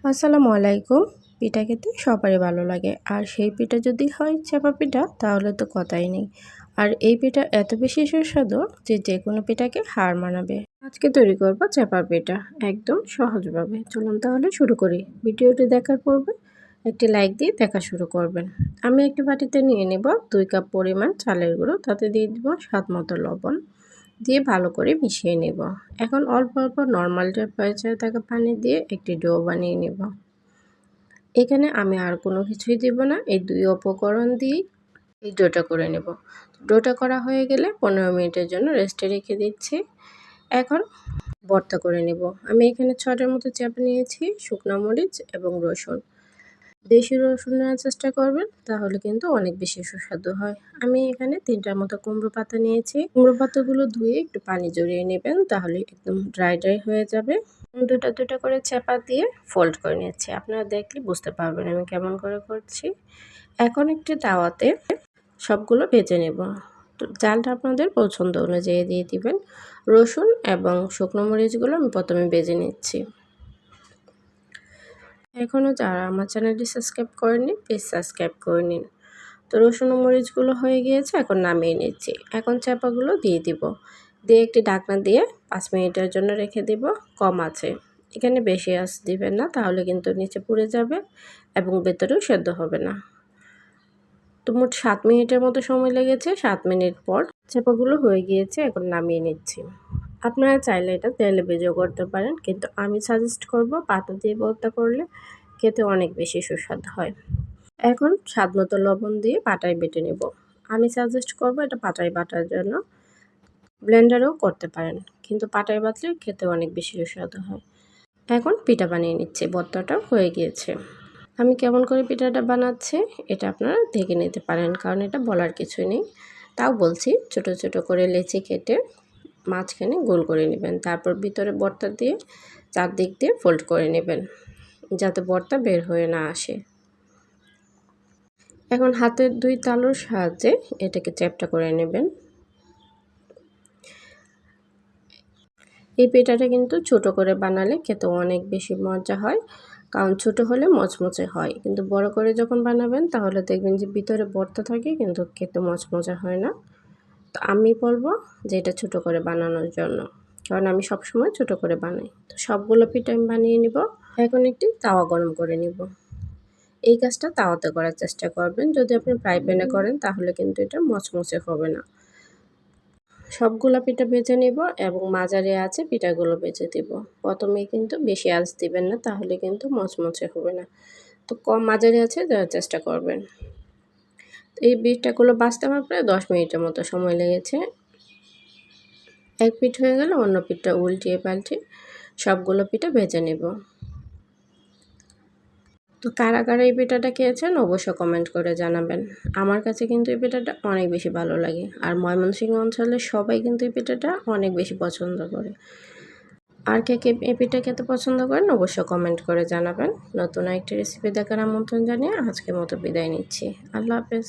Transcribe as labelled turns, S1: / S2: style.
S1: আসসালামু আলাইকুম। পিঠা খেতে সবারই ভালো লাগে। আর সেই পিঠা যদি হয় চাপা পিঠা তাহলে তো কথাই নেই। আর এই পিঠা এত বেশি সুস্বাদু যে যেকোনো পিঠাকে হার মানাবে। আজকে তৈরি করব চাপা পিঠা একদম সহজভাবে। চলুন তাহলে শুরু করি। ভিডিওটি দেখার পূর্বে একটি লাইক দিয়ে দেখা শুরু করবেন। আমি একটি বাটিতে নিয়ে নেব 2 কাপ পরিমাণ চালের গুঁড়ো, তাতে দিয়ে দিব স্বাদ মতো লবণ, দিয়ে ভালো করে মিশিয়ে নেব। এখন অল্প অল্প নর্মাল টেম্পারেচারে থাকা পানি দিয়ে একটি ডো বানিয়ে নেব। এখানে আমি আর কোনো কিছুই দিব না, এই 2 উপকরণ দিয়েই এই ডোটা করে নেব। ডোটা করা হয়ে গেলে 15 মিনিটের জন্য রেস্টে রেখে দিচ্ছি। এখন ভর্তা করে নেব। আমি এখানে 6টার মতো চাপা নিয়েছি, শুকনো মরিচ এবং রসুন। দেশি রসুন নেওয়ার চেষ্টা করবেন, তাহলে কিন্তু অনেক বেশি সুস্বাদু হয়। আমি এখানে 3টার মতো কুমড়ো পাতা নিয়েছি। কুমড়ো পাতাগুলো ধুয়ে একটু পানি জড়িয়ে নেবেন, তাহলে একদম ড্রাই ড্রাই হয়ে যাবে। দুটা দুটা করে চাপা দিয়ে ফোল্ড করে নিচ্ছি। আপনারা দেখলে বুঝতে পারবেন আমি কেমন করে করছি। এখন একটি তাওয়াতে সবগুলো ভেজে নেব। তো জালটা আপনাদের পছন্দ অনুযায়ী দিয়ে দিবেন। রসুন এবং শুকনো মরিচগুলো আমি প্রথমে ভেজে নিচ্ছি। এখনও যারা আমার চ্যানেলটি সাবস্ক্রাইব করেননি প্লিজ সাবস্ক্রাইব করে নিন। তো রসুন ও মরিচগুলো হয়ে গিয়েছে, এখন নামিয়ে নিচ্ছি। এখন চাপাগুলো দিয়ে দিব, দিয়ে একটি ঢাকনা দিয়ে 5 মিনিটের জন্য রেখে দিব কম আঁচে। এখানে বেশি আঁচ দিবেন না, তাহলে কিন্তু নিচে পুড়ে যাবে এবং ভেতরেও সেদ্ধ হবে না। তো মোট 7 মিনিটের মতো সময় লেগেছে। 7 মিনিট পর চাপাগুলো হয়ে গিয়েছে, এখন নামিয়ে নিচ্ছি। আপনারা চাইলে এটা তেলে ভেজেও করতে পারেন, কিন্তু আমি সাজেস্ট করব পাতা দিয়ে ভর্তা করলে খেতে অনেক বেশি সুস্বাদু হয়। এখন স্বাদ মতো লবণ দিয়ে পাটায় বেটে নেব। আমি সাজেস্ট করব এটা পাটায় বাটার জন্য। ব্লেন্ডারেও করতে পারেন, কিন্তু পাটায় বাটলে খেতে অনেক বেশি সুস্বাদু হয়। এখন পিঠা বানিয়ে নিচ্ছি, ভর্তাটাও হয়ে গিয়েছে। আমি কেমন করে পিঠাটা বানাচ্ছি এটা আপনারা দেখে নিতে পারেন, কারণ এটা বলার কিছুই নেই। তাও বলছি, ছোট ছোট করে লেচি কেটে মাঝখানে গোল করে নেবেন, তারপর ভিতরে ভর্তা দিয়ে চারদিক দিয়ে ফোল্ড করে নেবেন, যাতে ভর্তা বের হয়ে না আসে। এখন হাতের 2 তালুর সাহায্যে এটাকে চ্যাপ্টা করে নেবেন। এই পিঠাটা কিন্তু ছোট করে বানালে খেতে অনেক বেশি মজা হয়, কারণ ছোট হলে মচমচে হয়, কিন্তু বড় করে যখন বানাবেন তাহলে দেখবেন যে ভিতরে ভর্তা থাকে কিন্তু খেতে মচমচে হয় না। তো আমি বলবো যে এটা ছোট করে বানানোর জন্য, কারণ আমি সবসময় ছোট করে বানাই। তো সবগুলো পিঠা আমি বানিয়ে নিব। এখন একটি তাওয়া গরম করে নিব। এই কাজটা তাওয়াতে করার চেষ্টা করবেন। যদি আপনি ফ্রাই প্যানে করেন তাহলে কিন্তু এটা মচমচে হবে না। সবগুলা পিঠা ভেজে নিব এবং মাঝারি আঁচে পিঠাগুলো ভেজে দিব। প্রথমেই কিন্তু বেশি আঁচ দিবেন না, তাহলে কিন্তু মচমচে হবে না। তো কম মাঝারি আঁচে দেওয়ার চেষ্টা করবেন। এই পিঠাগুলো ভাজতে আমার প্রায় 10 মিনিটের মতো সময় লেগেছে। এক পিঠ হয়ে গেলে অন্য পিঠটা উল্টিয়ে পাল্টে সবগুলো পিঠা ভেজে নেব। তো কারা কারা এই পিঠাটা খেয়েছেন অবশ্যই কমেন্ট করে জানাবেন। আমার কাছে কিন্তু এই পিঠাটা অনেক বেশি ভালো লাগে, আর ময়মনসিংহ অঞ্চলের সবাই কিন্তু এই পিঠাটা অনেক বেশি পছন্দ করে। আর কে কে এই পিঠা খেতে পছন্দ করেন অবশ্যই কমেন্ট করে জানাবেন। নতুন একটি রেসিপি দেখার আমন্ত্রণ জানিয়ে আজকের মতো বিদায় নিচ্ছি। আল্লাহ হাফেজ।